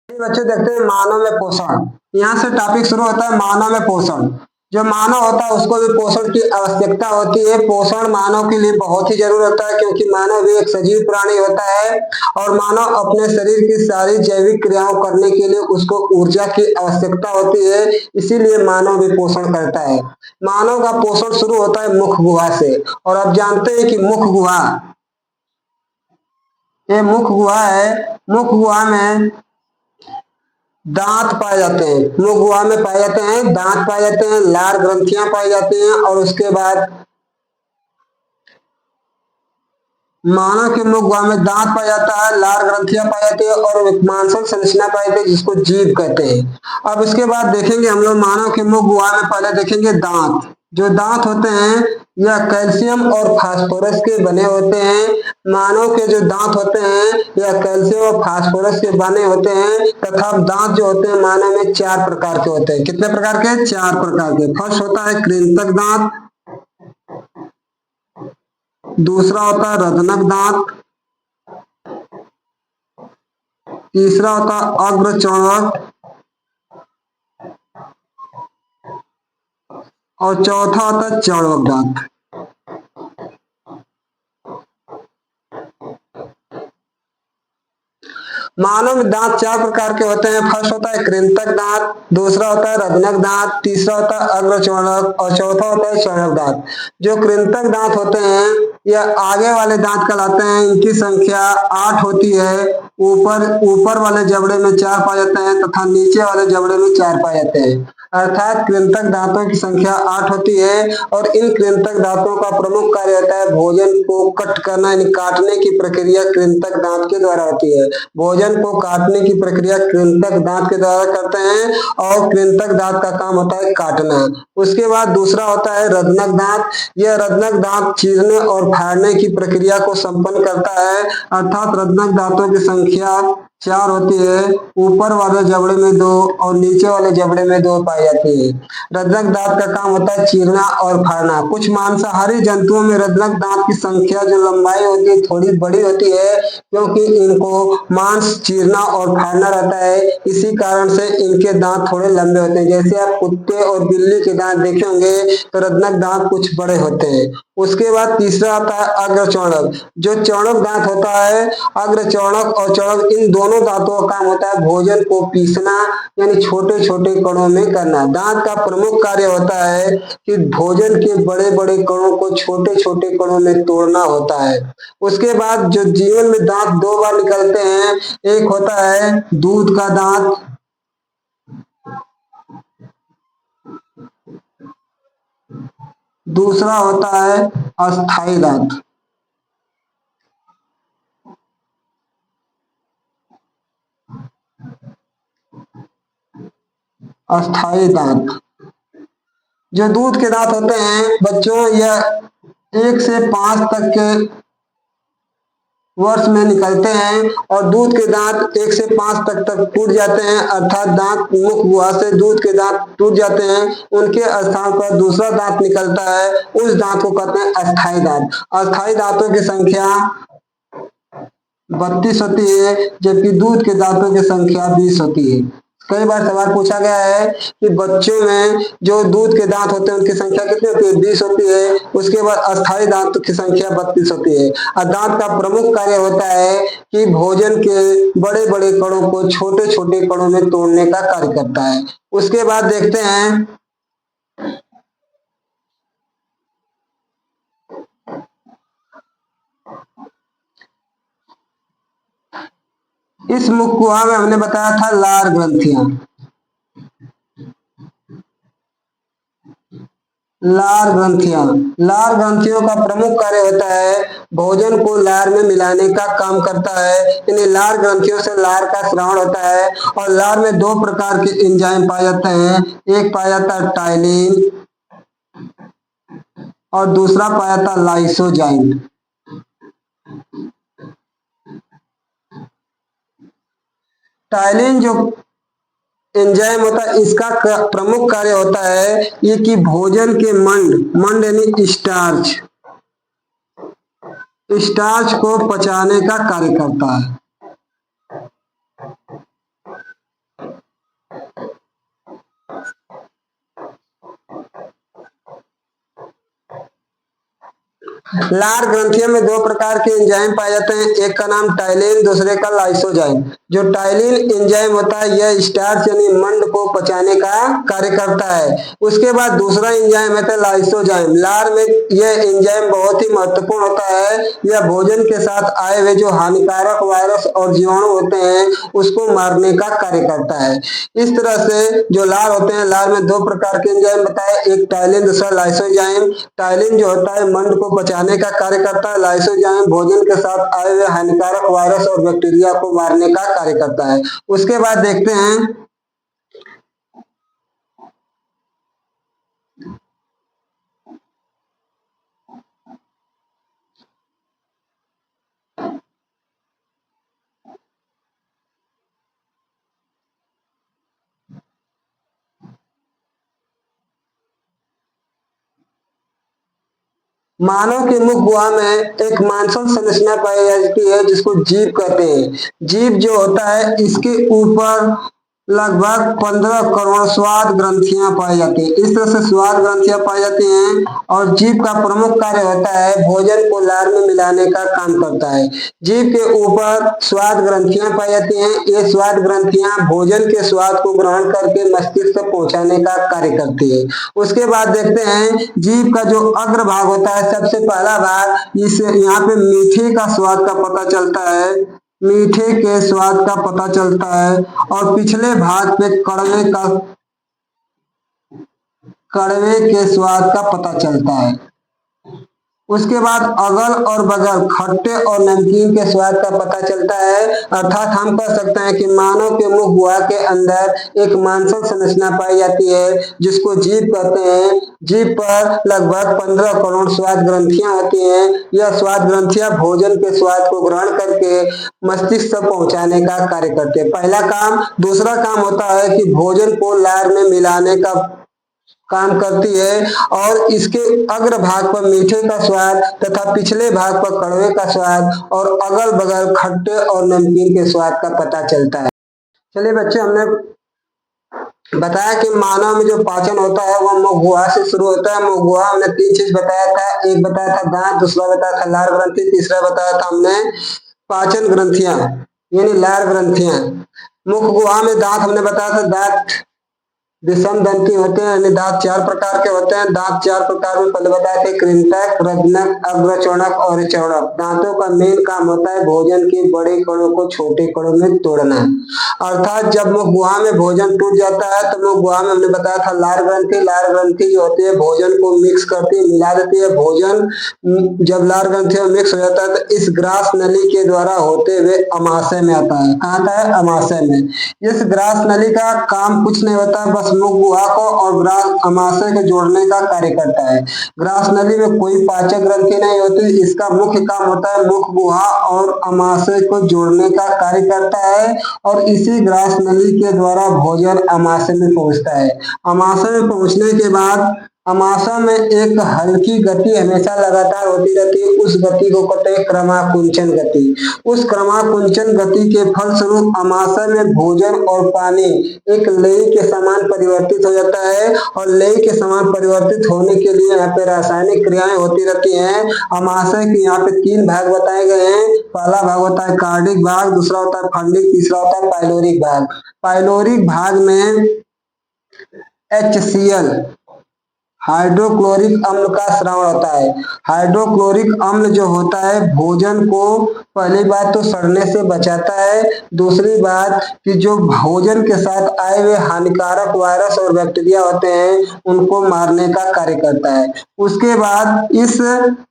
बच्चे देखते हैं मानव में पोषण। यहाँ से टॉपिक शुरू होता है मानव में पोषण। जो मानव होता है उसको भी पोषण की आवश्यकता होती है। पोषण मानव के लिए बहुत ही जरूरी होता है क्योंकि मानव भी एक सजीव प्राणी होता है और मानव अपने शरीर की सारी जैविक क्रियाओं करने के लिए उसको ऊर्जा की आवश्यकता होती है, इसीलिए मानव भी पोषण करता है। मानव का पोषण शुरू होता है मुख गुहा से। और आप जानते हैं कि मुख गुहा, ये मुख गुहा है। मुख गुहा में दांत पाए जाते हैं। मुख गुहा में पाए जाते हैं दांत पाए जाते हैं, लार ग्रंथियां पाई जाती हैं और उसके बाद मानव के मुख गुहा में दांत पाया जाता है, लार ग्रंथियां पाई जाती है और एक मांसल संरचना पाई जाती है जिसको जीभ कहते हैं। अब इसके बाद देखेंगे हम लोग मानव के मुख गुहा में पहले देखेंगे दांत। जो दांत होते हैं यह कैल्शियम और फास्फोरस के बने होते हैं। मानव के जो दांत होते हैं यह कैल्शियम और फास्फोरस के बने होते हैं तथा दांत जो होते हैं मानव में 4 प्रकार के होते हैं। कितने प्रकार के? 4 प्रकार के। फर्स्ट होता है कृंतक दांत, दूसरा होता है रदनक दांत, तीसरा होता है अग्र चौड़क और चौथा होता है चौड़क दांत। मानव में दांत 4 प्रकार के होते हैं। फर्स्ट होता है कृंतक दांत, दूसरा होता है रदनक दांत, तीसरा होता है अग्र चौड़क और चौथा होता है चौड़क दांत। जो कृंतक दांत होते हैं यह आगे वाले दांत कहलाते हैं। इनकी संख्या 8 होती है। ऊपर ऊपर वाले जबड़े में 4 पाए जाते हैं तथा नीचे वाले जबड़े में 4 पाए जाते हैं। अर्थात कृंतक दांतों की संख्या 8 होती है और इन कृंतक दांतों का प्रमुख कार्य होता है भोजन को कट करना, यानी काटने की प्रक्रिया कृंतक दांत के द्वारा होती है। भोजन को काटने की प्रक्रिया कृंतक दांत के द्वारा करते हैं और कृंतक दांत का काम होता है काटना। उसके बाद दूसरा होता है रदनक दांत। यह रदनक दांत चीरने और फाड़ने की प्रक्रिया को संपन्न करता है। अर्थात रदनक दांतों की संख्या 4 होती है। ऊपर वाले जबड़े में 2 और नीचे वाले जबड़े में 2 पाई जाती है। रदनक दांत का काम होता है चीरना और फाड़ना। कुछ मांसाहारी जंतुओं में रदनक दांत की संख्या जो लंबाई होती है थोड़ी बड़ी होती है क्योंकि इनको मांस चीरना और फाड़ना रहता है, इसी कारण से इनके दांत थोड़े लंबे होते हैं। जैसे आप कुत्ते और बिल्ली के दांत देखे होंगे तो रदनक दांत कुछ बड़े होते हैं। उसके बाद तीसरा आता है अग्र चौड़क। जो चौड़क दांत होता है, अग्र चौड़क और चौड़क, इन दोनों दांतों का काम होता है भोजन को पीसना, यानी छोटे छोटे कणों में करना। दांत का प्रमुख कार्य होता है कि भोजन के बड़े बड़े कणों को छोटे छोटे कणों में तोड़ना होता है। उसके बाद जो जीवन में दांत 2 बार निकलते हैं, एक होता है दूध का दांत, दूसरा होता है अस्थाई दांत। अस्थाई दांत जो दूध के दांत होते हैं बच्चों, यह 1 से 5 तक के वर्ष में निकलते हैं और दूध के दांत 1 से 5 तक टूट जाते हैं। अर्थात दांत मुख गुहा से दूध के दांत टूट जाते हैं, उनके स्थान पर दूसरा दांत निकलता है, उस दांत को कहते हैं अस्थाई दांत। अस्थाई दांतों की संख्या 32 होती है जबकि दूध के दांतों की संख्या 20 होती है। कई बार सवाल पूछा गया है कि बच्चों में जो दूध के दांत होते हैं उनकी संख्या कितनी होती है? 20 होती है। उसके बाद अस्थाई दांत की संख्या 32 होती है। और दांत का प्रमुख कार्य होता है कि भोजन के बड़े बड़े कणों को छोटे छोटे कणों में तोड़ने का कार्य करता है। उसके बाद देखते हैं इस मुख गुहा में हमने बताया था लार ग्रंथियां। लार ग्रंथियों का प्रमुख कार्य होता है भोजन को लार में मिलाने का काम करता है। इन्हें लार ग्रंथियों से लार का स्राव होता है और लार में 2 प्रकार के एंजाइम पाए जाते हैं। एक पाया जाता है टाइलिन और दूसरा पाया जाता है लाइसोजाइम। टाइलिन जो एंजाइम होता है इसका प्रमुख कार्य होता है ये कि भोजन के मंड यानी स्टार्च को पचाने का कार्य करता है। लार ग्रंथियों में दो प्रकार के एंजाइम पाए जाते हैं, एक का नाम टाइलिन, दूसरे का लाइसोजाइम। जो टाइलिन एंजाइम होता है यह स्टार्च यानी मंड को पचाने का कार्य करता है। उसके बाद दूसरा एंजाइम है लाइसोजाइम। लार में यह एंजाइम बहुत ही महत्वपूर्ण होता है। यह भोजन के साथ आए हुए जो हानिकारक वायरस और जीवाणु होते हैं उसको मारने का कार्य करता है। इस तरह से जो लार होते हैं, लार में दो प्रकार के एंजाइम बताए, एक टाइलिन दूसरा लाइसोजाइम। टाइलिन जो होता है मंड को पचाने का कार्य करता है, लाइसोजाइम भोजन के साथ आए हुए हानिकारक वायरस और बैक्टीरिया को मारने का कार्य करता है। उसके बाद देखते हैं मानव के मुख गुहा में एक मांसल संरचना पाई जाती है जिसको जीभ कहते हैं। जीभ जो होता है इसके ऊपर लगभग 15 करोड़ स्वाद ग्रंथियां पाई जाती हैं। इस तरह से स्वाद ग्रंथियां पाई जाती हैं और जीभ का प्रमुख कार्य होता है भोजन को लार में मिलाने का काम करता है। जीभ के ऊपर स्वाद ग्रंथियां पाई जाती हैं। ये स्वाद ग्रंथियां भोजन के स्वाद को ग्रहण करके मस्तिष्क तक पहुंचाने का कार्य करती है। उसके बाद देखते हैं जीभ का जो अग्र भाग होता है, सबसे पहला भाग, इसे यहाँ पे मीठे का स्वाद का पता चलता है, मीठे के स्वाद का पता चलता है। और पिछले भाग पे कड़वे के स्वाद का पता चलता है। उसके बाद अगल और बगल खट्टे और नमकीन के स्वाद का पता चलता है। अर्थात हम कह सकते हैं कि मानव के मुख गुहा के अंदर एक मांसल संरचना पाई जाती है जिसको जीभ कहते हैं। जीभ पर लगभग 15 करोड़ स्वाद ग्रंथियां होती हैं। यह स्वाद ग्रंथियां भोजन के स्वाद को ग्रहण करके मस्तिष्क तक पहुंचाने का कार्य करते हैं, पहला काम। दूसरा काम होता है कि भोजन को लार में मिलाने का काम करती है और इसके अग्र भाग पर मीठे का स्वाद तथा पिछले भाग पर कड़वे का स्वाद और अगल बगल खट्टे और नमकीन के स्वाद का पता चलता है। चलिए बच्चे, हमने बताया कि मानव में जो पाचन होता है वह मुख गुहा से शुरू होता है। मुख गुहा हमने तीन चीज बताया था, एक बताया था दांत, दूसरा बताया था लार ग्रंथि, तीसरा बताया था हमने पाचन ग्रंथियां यानी लार ग्रंथियां। मुख गुहा में दांत हमने बताया था, दांत विषम दंती होते हैं यानी दांत चार प्रकार के होते हैं। दांत चार प्रकार में पहले बताए थे, कृंतक, रजनक, अग्रचौड़क और चौड़क। दांतों का मेन काम होता है भोजन के बड़े कणों को छोटे कणों में तोड़ना। अर्थात जब मुख गुहा में भोजन टूट जाता है तो मुख गुहा में हमने बताया था लार ग्रंथि। लार ग्रंथि जो होती है भोजन को मिक्स करती है, मिला देती है। भोजन जब लार ग्रंथि में मिक्स हो जाता है तो इस ग्रास नली के द्वारा होते हुए अमाशय में आता है। कहाँ आता है? अमाशय में। इस ग्रास नली का काम कुछ नहीं होता, बस मुख गुहा को और ग्रास अमाशय को जोड़ने का कार्य करता है। ग्रास नली में कोई पाचक ग्रंथि नहीं होती, इसका मुख्य काम होता है मुख गुहा और अमाशय को जोड़ने का कार्य करता है और इसी ग्रास नली के द्वारा भोजन अमाशय में पहुंचता है। अमाशय में पहुंचने के बाद अमाशय में एक हल्की गति हमेशा लगातार होती रहती है, उस गति को कहते हैं क्रमाकुंचन गति। उस क्रमाकुंचन गति के फलस्वरूप अमाशय में भोजन और पानी एक लेई के समान परिवर्तित हो जाता है और लेई के समान परिवर्तित होने के लिए यहाँ पे रासायनिक क्रियाएं होती रहती हैं। अमाशय के यहाँ पे तीन भाग बताए गए हैं। पहला भाग होता है कार्डिक भाग, दूसरा होता है फंडिक, तीसरा होता है पाइलोरिक भाग। पाइलोरिक भाग में HCl हाइड्रोक्लोरिक अम्ल का स्राव होता है। हाइड्रोक्लोरिक अम्ल जो होता है भोजन को पहली बात तो सड़ने से बचाता है, दूसरी बात कि जो भोजन के साथ आए हुए हानिकारक वायरस और बैक्टीरिया होते हैं उनको मारने का कार्य करता है। उसके बाद इस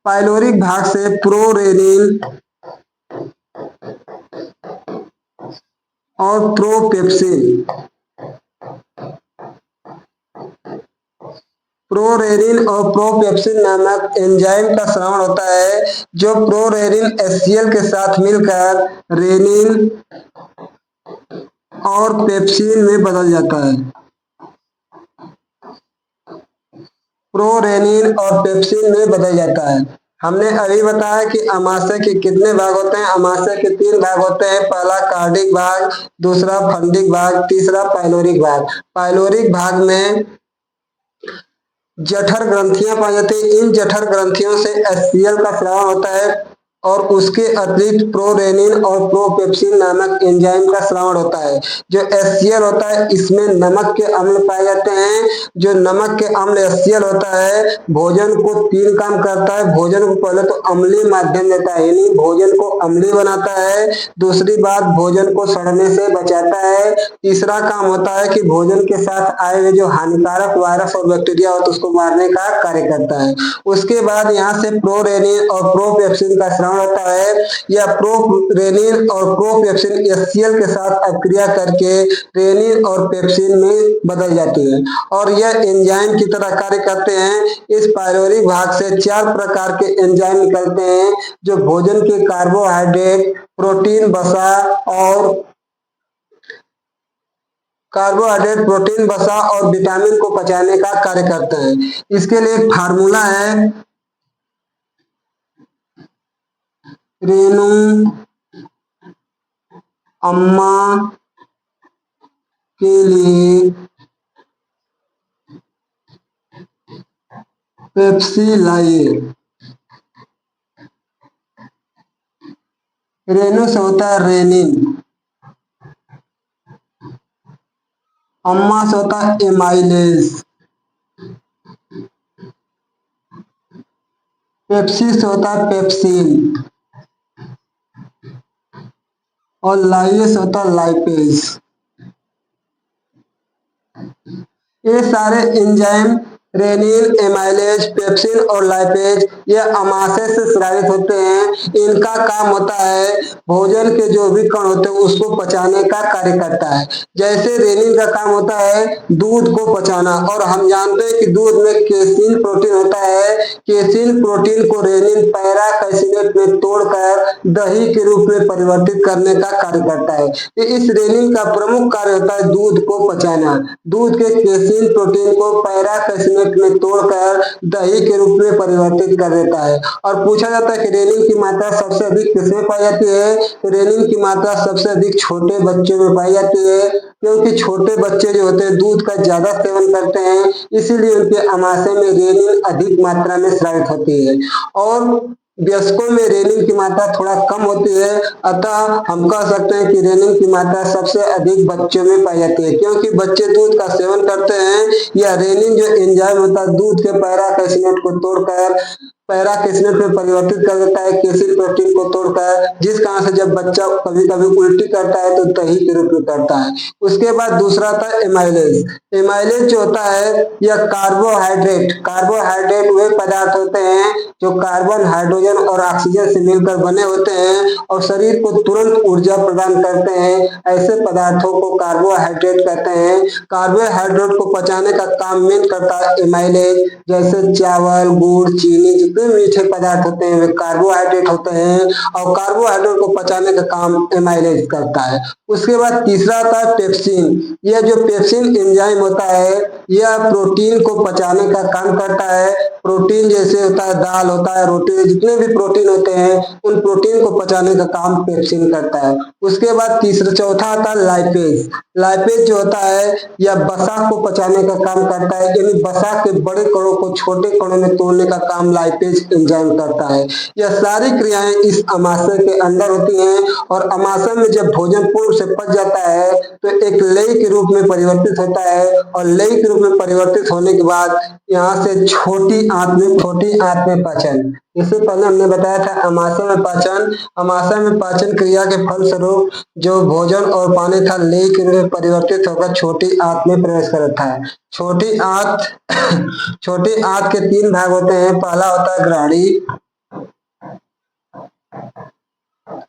पाइलोरिक भाग से प्रोरेनिन और प्रोपेप्सिन प्रोरेनिन और प्रोपेप्सिन नामक एंजाइम का स्राव होता है, जो प्रोरेनिन HCl के साथ मिलकर रेनिन और पेप्सिन में बदल जाता है। प्रोरेनिन और पेप्सिन में बदल जाता है। हमने अभी बताया कि अमाशय के कितने भाग होते हैं। अमाशय के तीन भाग होते हैं, पहला कार्डिक भाग, दूसरा फंडिक भाग, तीसरा पाइलोरिक भाग। पाइलोरिक भाग में जठर ग्रंथियां पाई जाती है। इन जठर ग्रंथियों से HCl का स्राव होता है और उसके अतिरिक्त प्रोरेनिन और प्रोपेप्सिन नामक एंजाइम का स्रावण होता है। जो HCl होता है इसमें नमक के अम्ल पाए जाते हैं। जो नमक के अम्ल HCl होता है भोजन को 3 काम करता है। भोजन को पहले तो अम्लीय माध्यम देता है, यानी भोजन को अम्लीय बनाता है। दूसरी बात, भोजन को सड़ने से बचाता है। तीसरा काम होता है कि भोजन के साथ आए हुए जो हानिकारक वायरस और बैक्टीरिया होते हैं उसको मारने का कार्य करता है। उसके बाद यहाँ से प्रोरेनिन और प्रोपेप्सिन का स्राव होता है। यह प्रोरेनिन और प्रोपेप्सिन HCl के साथ अभिक्रिया करके रेनिन और पेप्सिन में बदल जाती है और यह एंजाइम की तरह कार्य करते हैं। इस पायलोरिक भाग से 4 प्रकार के एंजाइम निकलते हैं जो भोजन के कार्बोहाइड्रेट, प्रोटीन, वसा और विटामिन को पचाने का कार्य करते हैं। इसके लिए एक फार्मूला है, रेनू अम्मा के लिए पेप्सी लाइए। रेनू से होता है रेनिन, अम्मा से होता है एमाइलेज, पेप्सी से होता है पेप्सिन और लाइए से होता है लाइपेज। ये सारे एंजाइम रेनिन, एमाइलेज, पेप्सिन और लाइपेज ये अमाशय से स्रावित होते हैं। इनका काम होता है भोजन के जो भी कण होते हैं उसको पचाने का कार्य करता है। जैसे रेनिन का काम होता है दूध को पचाना, और हम जानते हैं कि दूध में केसिन प्रोटीन होता है। केसिन प्रोटीन को रेनिन पैरा कैसिनेट में तोड़कर दही के रूप में परिवर्तित करने का कार्य करता है। इस रेनिन का प्रमुख कार्य होता है दूध को पचाना। दूध के केसिन प्रोटीन को पैरा कैसिनेट में तोड़कर दही के रूप में परिवर्तित कर देता है। और पूछा जाता है कि रेनिन की मात्रा सबसे अधिक किसमें पाई जाती है? रेनिन की मात्रा सबसे अधिक छोटे बच्चों में पाई जाती है, क्योंकि छोटे बच्चे जो होते हैं दूध का ज्यादा सेवन करते हैं, इसीलिए उनके आमाशय में रेनिन अधिक मात्रा में स्रावित होती है। और वयस्कों में रेनिन की मात्रा थोड़ा कम होती है, अतः हम कह सकते हैं कि रेनिन की मात्रा सबसे अधिक बच्चों में पाई जाती है, क्योंकि बच्चे दूध का सेवन करते हैं। यह रेनिन जो एंजाइम होता है दूध के पैरा कैसिनेट को तोड़कर पैरा कैसिनेट में परिवर्तित कर देता है, केसिन प्रोटीन को तोड़कर, जिस कारण से जब बच्चा कभी कभी उल्टी करता है तो दही के रूप में करता है। उसके बाद दूसरा था एमाइलेज। एमाइलेज जो होता है यह कार्बोहाइड्रेट वे पदार्थ होते हैं जो कार्बन, हाइड्रोजन और ऑक्सीजन से मिलकर बने होते हैं और शरीर को तुरंत ऊर्जा प्रदान करते हैं। ऐसे पदार्थों को कार्बोहाइड्रेट कहते हैं। कार्बोहाइड्रेट को पचाने का काम मेन करता है एमाइलेज। जैसे चावल, गुड़, चीनी, जितने मीठे पदार्थ होते हैं वे कार्बोहाइड्रेट होते हैं और कार्बोहाइड्रेट को पचाने का काम एमाइलेज करता है। उसके बाद तीसरा आता है पेप्सिन। यह जो पेप्सिन एंजाइम होता है यह प्रोटीन को पचाने का काम करता है। प्रोटीन जैसे होता है दाल होता है, रोटी, जितने भी प्रोटीन होते हैं उन प्रोटीन को पचाने का काम पेप्सिन करता है। उसके बाद चौथा आता है लाइपेज। लाइपेज जो होता है यह वसा को पचाने का काम करता है, यानी वसा के बड़े कणों को छोटे कणों में तोड़ने का काम लाइपेज एंजाइम करता है। यह सारी क्रियाएं इस अमाशय के अंदर होती हैं और अमाशय में जब भोजन पूर्ण से पच जाता है तो एक लेई के रूप में परिवर्तित होता है और लेई के रूप में परिवर्तित होने के बाद यहाँ से छोटी आंत में पाचन। इससे पहले हमने बताया था अमाशय में पाचन। अमाशय में पाचन क्रिया के फलस्वरूप जो भोजन और पानी था लेई के रूप में परिवर्तित होकर छोटी आंत में प्रवेश करता है। छोटी आंत के 3 भाग होते हैं। पहला होता है ग्राणी,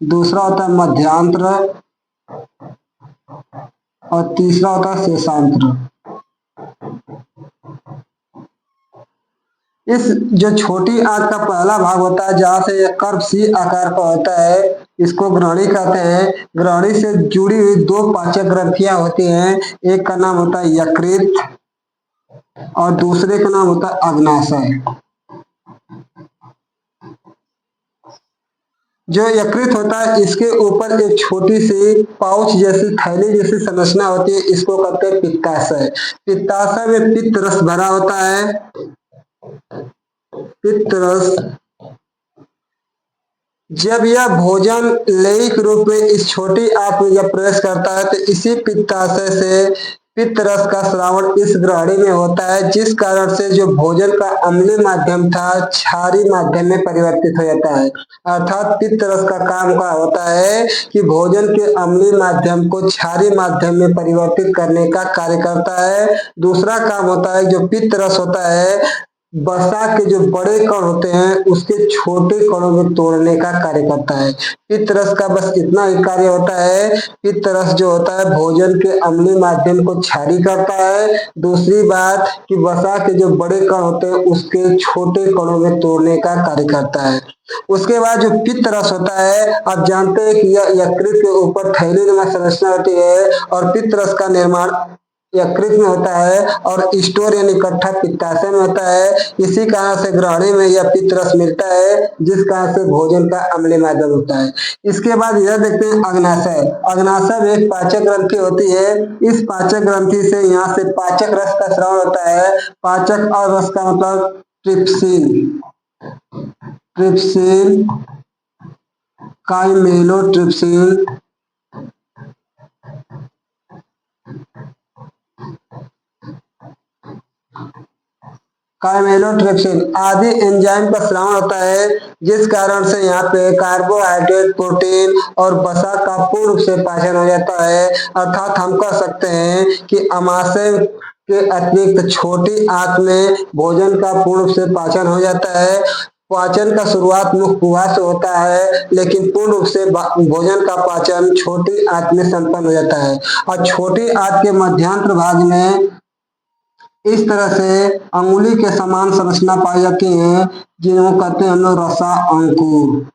दूसरा होता है मध्यांत्र और तीसरा होता है शेषांत्र। इस जो छोटी आंत का पहला भाग होता है जहां से यह कर्व सी आकार का होता है इसको ग्राणी कहते हैं। ग्राणी से जुड़ी हुई 2 पाचक ग्रंथियां होती हैं, एक का नाम होता है यकृत और दूसरे का नाम होता है अग्नाशय। जो यकृत होता है इसके ऊपर एक छोटी सी पाउच जैसी थैली जैसी संरचना होती है, इसको कहते हैं पित्ताशय। पित्ताशय में पित्त रस भरा होता है पित्तरस जब यह भोजन लैंगिक रूप में इस छोटी आंत में जब प्रवेश करता है तो इसी पित्ताशय से पित्त रस का श्रावण इस ग्रहणी में होता है, जिस कारण से जो भोजन का अम्लीय माध्यम था क्षारीय माध्यम में परिवर्तित हो जाता है। अर्थात पित्त रस का काम क्या होता है कि भोजन के अम्लीय माध्यम को क्षारीय माध्यम में परिवर्तित करने का कार्य करता है। दूसरा काम होता है जो पित्त रस होता है वसा के जो बड़े कण होते हैं उसके छोटे कणों में तोड़ने का कार्य करता है। पित्त रस का बस इतना ही कार्य होता है। पित्त रस जो होता है भोजन के अम्लीय माध्यम को क्षारीय करता है। दूसरी बात कि वसा के जो बड़े कण होते हैं उसके छोटे कणों में तोड़ने का कार्य करता है। उसके बाद जो पित्त रस होता है आप जानते हैं कि यह यकृत के ऊपर थैलीनुमा संरचना होती है और पित्त रस का निर्माण यकृत में होता है और स्टोर यानी इकट्ठा पित्ताशय में होता है। इसी कारण से ग्रहणी में यह पित्त रस मिलता है, जिस कारण से भोजन का अम्लीय माध्यम होता है। इसके बाद यह देखते हैं अग्नाशय। अग्नाशय में एक पाचक ग्रंथि होती है। इस पाचक ग्रंथि से यहाँ से पाचक रस का स्राव होता है। पाचक और रस का मतलब ट्रिप्सिन, ट्रिप्सिन, काइमेलोट्रिप्सिन, काइमेलोट्रिप्सिन आदि एंजाइम का स्राव होता है, जिस कारण से यहाँ पे कार्बोहाइड्रेट, प्रोटीन और वसा का पूर्ण रूप से पाचन हो जाता है। अर्थात हम कह सकते हैं कि अमाशय के अतिरिक्त छोटी आंत में भोजन का पूर्ण रूप से पाचन हो जाता है। पाचन का शुरुआत मुख गुहा से होता है, लेकिन पूर्ण रूप से भोजन का पाचन छोटी आंत में संपन्न हो जाता है। और छोटी आंत के मध्यांतर भाग में इस तरह से अंगुली के समान संरचना पाई जाती है, जिन्हें कहते हैं हम लोग रसा अंकुर।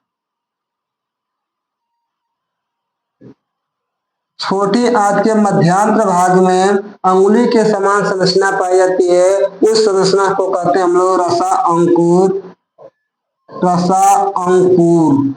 छोटी आंत के मध्यांतर भाग में अंगुली के समान संरचना पाई जाती है, उस संरचना को कहते हैं हम लोग रसा अंकुर। रसा अंकुर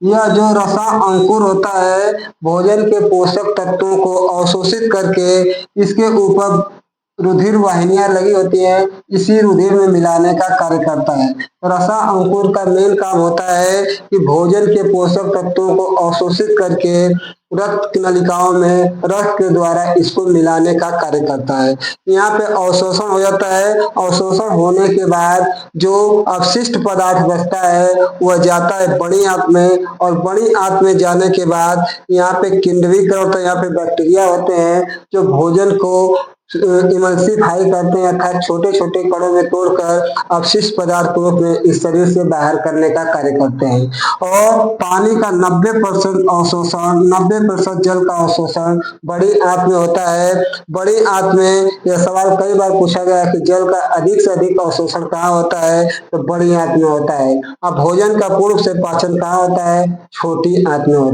यह जो रसा अंकुर होता है भोजन के पोषक तत्वों को अवशोषित करके इसके ऊपर रुधिर वाहिनियां लगी होती हैं, इसी रुधिर में मिलाने का कार्य करता है। रसा अंकुर का मेन काम होता है कि भोजन के पोषक तत्वों को अवशोषित करके रक्त नलिकाओं में रक्त के द्वारा इसको मिलाने का कार्य करता है। यहाँ पे अवशोषण हो जाता है। अवशोषण होने के बाद जो अवशिष्ट पदार्थ बचता है वह जाता है बड़ी आंत में, और बड़ी आंत में जाने के बाद यहाँ पे किण्विकरण होता है। यहाँ पे बैक्टीरिया होते हैं जो भोजन को इमल्सिफाई करते हैं, अर्थात छोटे छोटे कणों में तोड़कर अवशिष्ट पदार्थ को इस शरीर से बाहर करने का कार्य करते हैं। और पानी का 90% अवशोषण, 90% जल का अवशोषण बड़ी आंत में होता है। बड़ी आंत में यह सवाल कई बार पूछा गया कि जल का अधिक से अधिक अवशोषण कहाँ होता है, तो बड़ी आंत में होता है। अब भोजन का पूर्ण से पाचन कहाँ होता है, छोटी आंत में होता है।